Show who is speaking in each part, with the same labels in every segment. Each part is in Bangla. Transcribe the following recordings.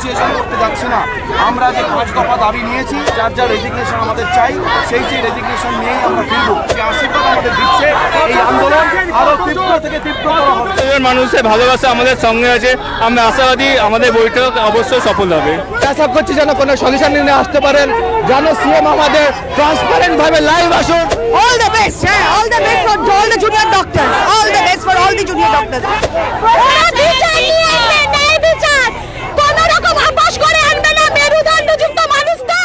Speaker 1: নেগোসিয়েশন করতে যাচ্ছি না। আমরা যে 5 দফা দাবি নিয়েছি, যার যা রেজিগনেশন আমাদের চাই, সেই রেজিগনেশন নিয়েই আমরা ফিরব। যে আশীর্বাদ আমাদের দিচ্ছে, এই আন্দোলন আরো তীব্র থেকে তীব্রতর হবে।
Speaker 2: মানুষের ভালোবাসা আমাদের সঙ্গে আছে, আমরা আশাবাদী আমাদের বৈঠক অবশ্যই সফল হবে।
Speaker 3: আশা করছি যেন কোনো সলিউশন নিয়ে আসতে পারেন, যেন সিএম আমাদের ট্রান্সপারেন্ট ভাবে লাইভ আসুন।
Speaker 4: All the best, all the best for all the junior doctors, all the best for all the junior doctors. কোন রকম আপোষ করে আনবে না মেরুদণ্ডযুক্ত মানুষ তো।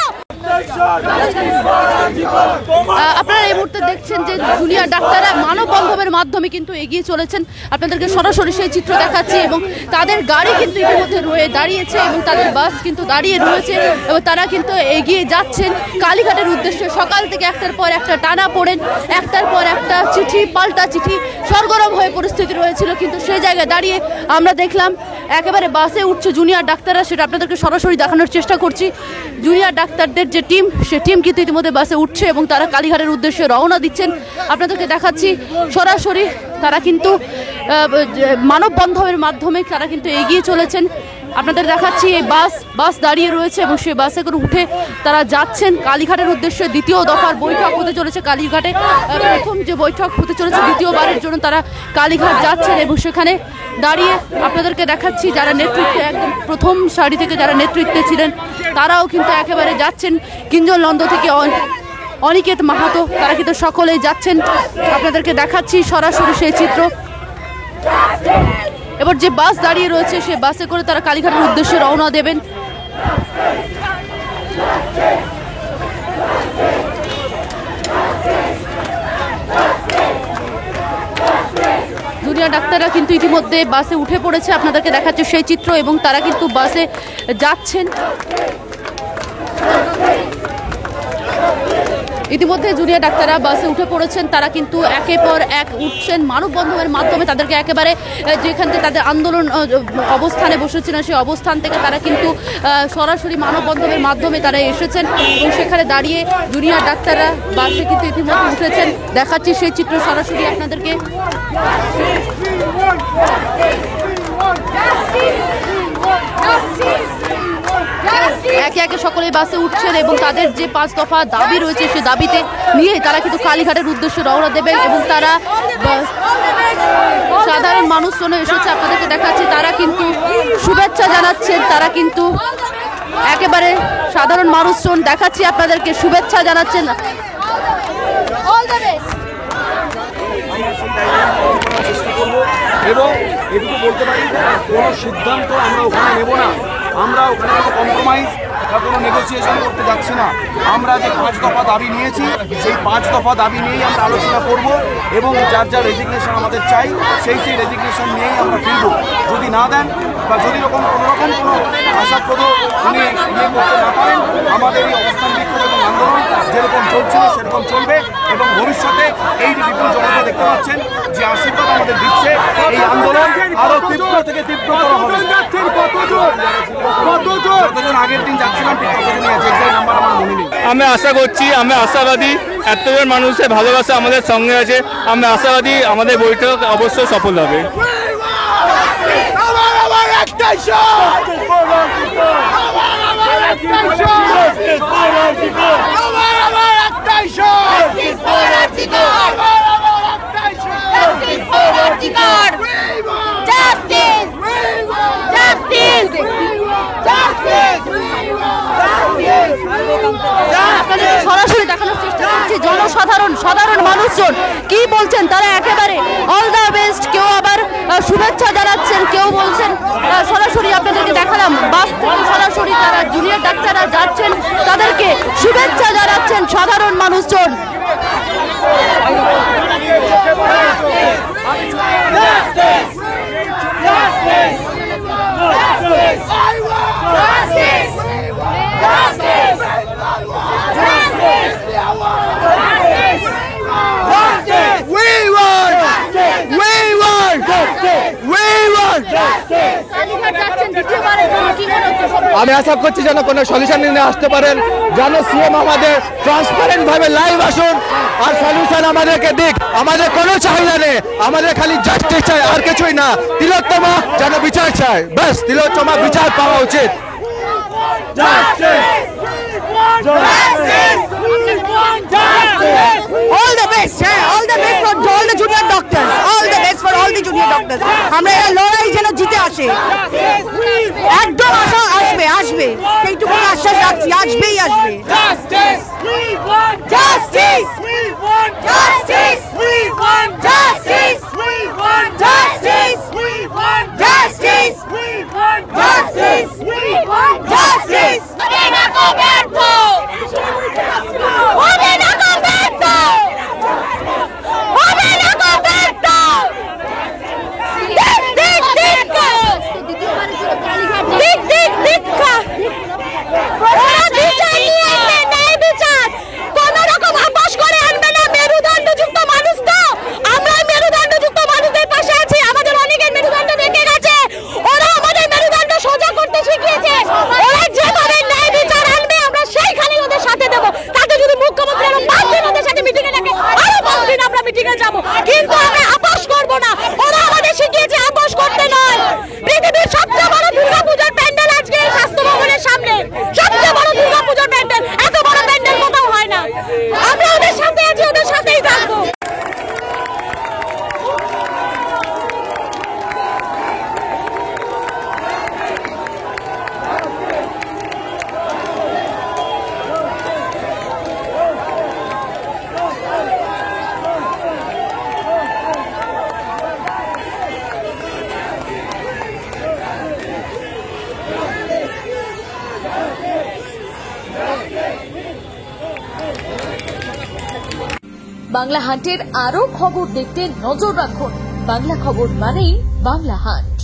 Speaker 5: আপনারা এই মুহূর্তে দেখছেন যে জুনিয়র ডাক্তাররা মানববন্ধনের মাধ্যমে কিন্তু এগিয়ে চলেছেন। আপনাদেরকে সরাসরি সেই চিত্র দেখাচ্ছি এবং তাদের গাড়ি কিন্তু ইতিমধ্যে দাঁড়িয়েছে এবং তাদের বাস কিন্তু দাঁড়িয়ে রয়েছে এবং তারা কিন্তু এগিয়ে যাচ্ছেন কালীঘাটের উদ্দেশ্যে। সকাল থেকে একটার পর একটা টানা পড়েন, একটার পর একটা চিঠি পাল্টা চিঠি, সরগরম হয়ে পরিস্থিতি রয়েছিল, কিন্তু সেই জায়গায় দাঁড়িয়ে আমরা দেখলাম একেবারে বাসে উঠছে জুনিয়র ডাক্তাররা। সেটা আপনাদেরকে সরাসরি দেখানোর চেষ্টা করছি। জুনিয়র ডাক্তারদের যে টিম, সে টিম কিন্তু ইতিমধ্যে বাসে উঠছে এবং তারা কালীঘাটের উদ্দেশ্যে রওনা দিচ্ছেন। আপনাদেরকে দেখাচ্ছি সরাসরি তারা কিন্তু মানববন্ধনের মাধ্যমে তারা কিন্তু এগিয়ে চলেছেন। আপনাদের দেখাচ্ছি এই বাস দাঁড়িয়ে রয়েছে এবং সেই বাসে করে উঠে তারা যাচ্ছেন কালীঘাটের উদ্দেশ্যে। দ্বিতীয় দফার বৈঠক হতে চলেছে কালীঘাটে, প্রথম যে বৈঠক হতে চলেছে দ্বিতীয়বারের জন্য তারা কালীঘাট যাচ্ছেন এবং সেখানে দাঁড়িয়ে আপনাদেরকে দেখাচ্ছি যারা নেতৃত্বে একদম প্রথম সারি থেকে যারা নেতৃত্বে ছিলেন তারাও কিন্তু একেবারে যাচ্ছেন। কিঞ্জন নন্দ থেকে অনিকেত মাহাতো, তারা কিন্তু সকলেই যাচ্ছেন। আপনাদেরকে দেখাচ্ছি সরাসরি সেই চিত্র। এবার যে বাস দাঁড়িয়ে রয়েছে সেই বাসে করে তারা কালীঘাটের উদ্দেশ্যে রওনা দেবেন। জুনিয়র ডাক্তাররা কিন্তু ইতিমধ্যে বাসে উঠে পড়েছে। আপনাদেরকে দেখাচ্ছে সেই চিত্র এবং তারা কিন্তু বাসে যাচ্ছেন। ইতিমধ্যে জুনিয়র ডাক্তাররা বাসে উঠে পড়েছেন। তারা কিন্তু একের পর এক উঠছেন মানববন্ধনের মাধ্যমে। তাদেরকে একেবারে যেখান থেকে তাদের আন্দোলন অবস্থানে বসেছিলেন সেই অবস্থান থেকে তারা কিন্তু সরাসরি মানববন্ধনের মাধ্যমে তারা এসেছেন এবং সেখানে দাঁড়িয়ে জুনিয়র ডাক্তাররা বাসে কিন্তু ইতিমধ্যে উঠেছেন। দেখাচ্ছি সেই চিত্র সরাসরি আপনাদেরকে। একে একে সকলেই বাসে উঠছেন এবং তাদের যে 5 দফা দাবি রয়েছে সেই দাবিতে নিয়ে তারা কিন্তু কালীঘাটের উদ্দেশ্যে রওনা দেবেন এবং তারা সাধারণ মানুষজন এসেছে। আপনাদেরকে দেখাচ্ছি তারা কিন্তু শুভেচ্ছা জানাচ্ছেন। তারা কিন্তু একেবারে সাধারণ মানুষজন দেখাচ্ছি আপনাদেরকে শুভেচ্ছা জানাচ্ছেন।
Speaker 1: এবং এটুকু বলতে পারি, কোনো সিদ্ধান্ত আমরা ওখানে নেব না। আমরা ওখানে কোনো কম্প্রোমাইজ বা কোনো নেগোসিয়েশন করতে যাচ্ছি না। আমরা যে 5 দফা দাবি নিয়েছি, সেই 5 দফা দাবি নিয়েই আমরা আলোচনা করব এবং যার যা রেজিগনেশন আমাদের চাই, সেই রেজিগনেশন নিয়েই আমরা ফিরব। যদি না দেন বা যদি কোনো রকম কোনো আশাপ্রদ উনি করতে না পারেন, আমাদের এই অবস্থান বিক্ষোভ এবং আন্দোলন যেরকম চলছিল সেরকম চলবে এবং ভবিষ্যতে এই যে বিপুল জনতা দেখতে পাচ্ছেন যে আশীর্বাদ আমাদের দিচ্ছে, এই আন্দোলন আরো তীব্র থেকে তীব্রতর হবে। কতজন আগের দিন যাচ্ছিলাম ঠিক কতজন আছে এক্সাক্ট নাম্বার আমার মনে নেই।
Speaker 2: আমরা আশা করছি, আমরা আশাবাদী এতজন মানুষের ভালোবাসা আমাদের সঙ্গে আছে, আমরা আশাবাদী আমাদের বৈঠক অবশ্যই সফল হবে।
Speaker 5: সরাসরি দেখানোর চেষ্টা করছি সাধারণ মানুষজন কি বলছেন। তারা একেবারে অল দ্য বেস্ট, কেউ আবার শুভেচ্ছা জানাচ্ছেন, কেউ বলছেন সরাসরি আপনাদেরকে দেখালাম বাস থেকে সরাসরি তারা জুনিয়র ডাক্তাররা যাচ্ছেন, তাদেরকে শুভেচ্ছা জানাচ্ছেন সাধারণ মানুষজন।
Speaker 3: আমি আশা করছি যেন কোনো সলিউশন নিয়ে আসতে পারেন, যেন সিএম আমাদের ট্রান্সপারেন্ট ভাবে লাইভ আসুন আর সলিউশন আমাদেরকে দিক। আমাদের কোনো চাহিদা নেই, আমাদের খালি জাস্টিস চাই, আর কিছুই না। তিলোত্তমা যেন বিচার চাই, ব্যাস তিলোত্তমা বিচার পাওয়া উচিত।
Speaker 4: All the best, all the best for all the junior doctors. All the best for all the junior doctors. আমরা এরা লড়াই যেন জিতে আসে। একদম আশা আসবে, আসবে। সেইটুকু আশ্বাস রাখছি, আসবেই আসবে। Justice! We want justice! We want justice! We want justice! We want justice! We want justice! We want justice! We want justice! হবে না কো ব্যর্থ! হবে না কো ব্যর্থ! হবে না কো ব্যর্থ! দিক দিক দিক দিক দিক ওরা বিচার নিয়ে আসবে, ন্যায় বিচার কোন রকম আপোষ করে আনবে না। মেরুদণ্ডযুক্ত মানুষ তো আমরা মেরুদণ্ডযুক্ত মানুষদের পাশে আছি। আমাদের অনেকের মেরুদণ্ড ভেঙে গেছে, ওরা আমাদের মেরুদণ্ড সোজা করতে শিখিয়েছে। ওরা যেভাবে ন্যায় বিচার আনবে আমরা সেইখানে ওদের সাথে দেবো। তাতে যদি মুখ্যমন্ত্রী আরো 5 দিন ওদের সাথে মিটিং এ ডাকে, আরো 5 দিন আমরা মিটিং এ যাবো, কিন্তু আমরা আপোষ করবো না। ওরা আমাদের শিখিয়েছে আপোষ করতে নয়। পৃথিবীর সবচেয়ে বড় দুর্গাপূজার প্যান্ডেল আজকে এই স্বাস্থ্য ভবনের সামনে, সবচেয়ে বড় দুর্গাপূজার প্যান্ডেল, এত বড় প্যান্ডেল কোথাও হয় না। আমরা ওদের সাথে আছি, ওদের সাথেই থাকবো।
Speaker 6: বাংলা হান্টের আরো খবর দেখতে নজর রাখুন। বাংলা খবর মানেই বাংলা হান্ট।